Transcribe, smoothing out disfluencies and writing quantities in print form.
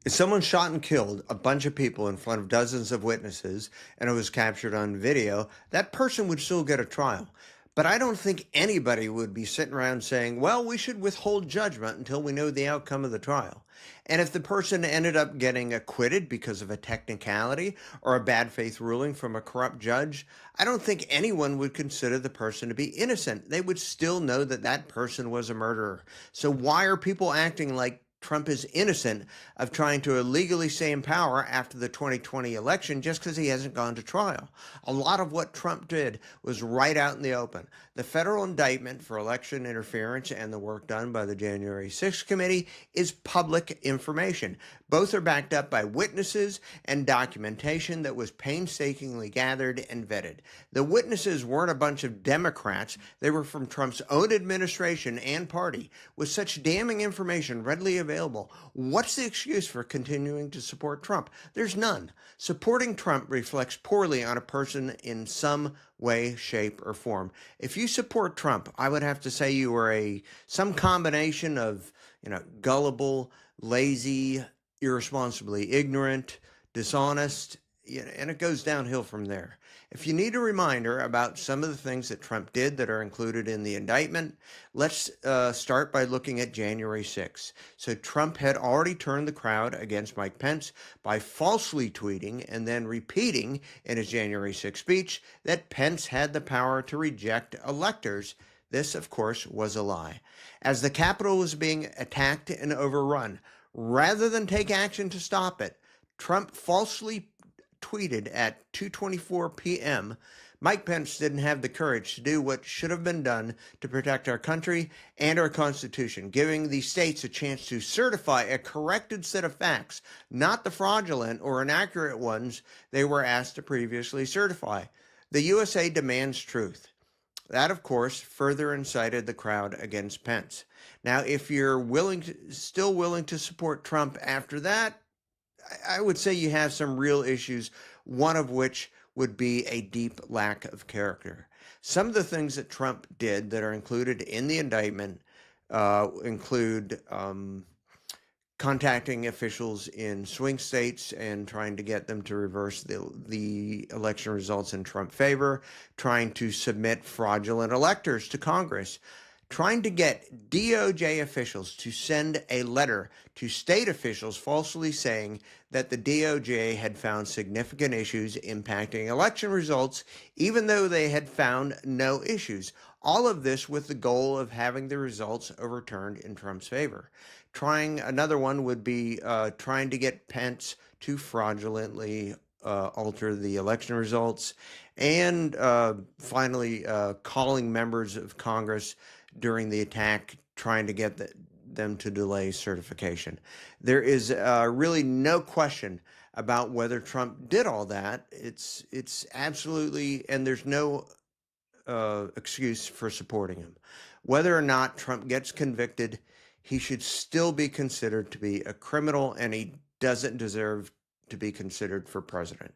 If someone shot and killed a bunch of people in front of dozens of witnesses and it was captured on video, that person would still get a trial. But I don't think anybody would be sitting around saying, well, we should withhold judgment until we know the outcome of the trial. And if the person ended up getting acquitted because of a technicality or a bad faith ruling from a corrupt judge, I don't think anyone would consider the person to be innocent. They would still know that that person was a murderer. So why are people acting like Trump is innocent of trying to illegally stay in power after the 2020 election just because he hasn't gone to trial? A lot of what Trump did was right out in the open. The federal indictment for election interference and the work done by the January 6th committee is public information. Both are backed up by witnesses and documentation that was painstakingly gathered and vetted. The witnesses weren't a bunch of Democrats. They were from Trump's own administration and party. With such damning information readily available, what's the excuse for continuing to support Trump? There's none. Supporting Trump reflects poorly on a person in some way, shape, or form. If you support Trump, I would have to say you are some combination of, gullible, lazy, irresponsibly ignorant, dishonest, and it goes downhill from there. If you need a reminder about some of the things that Trump did that are included in the indictment, let's start by looking at January 6th. So Trump had already turned the crowd against Mike Pence by falsely tweeting and then repeating in his January 6th speech that Pence had the power to reject electors. This, of course, was a lie. As the Capitol was being attacked and overrun, rather than take action to stop it, Trump falsely tweeted at 2:24 p.m., Mike Pence didn't have the courage to do what should have been done to protect our country and our Constitution, giving the states a chance to certify a corrected set of facts, not the fraudulent or inaccurate ones they were asked to previously certify. The USA demands truth. That, of course, further incited the crowd against Pence. Now, if you're still willing to support Trump after that, I would say you have some real issues, one of which would be a deep lack of character. Some of the things that Trump did that are included in the indictment include contacting officials in swing states and trying to get them to reverse the election results in Trump's favor, trying to submit fraudulent electors to Congress, trying to get DOJ officials to send a letter to state officials falsely saying that the DOJ had found significant issues impacting election results, even though they had found no issues. All of this with the goal of having the results overturned in Trump's favor. Another one would be trying to get Pence to fraudulently alter the election results, and finally calling members of Congress during the attack, trying to get them to delay certification. There is really no question about whether Trump did all that. It's absolutely, and there's no excuse for supporting him. Whether or not Trump gets convicted, he should still be considered to be a criminal, and he doesn't deserve to be considered for president.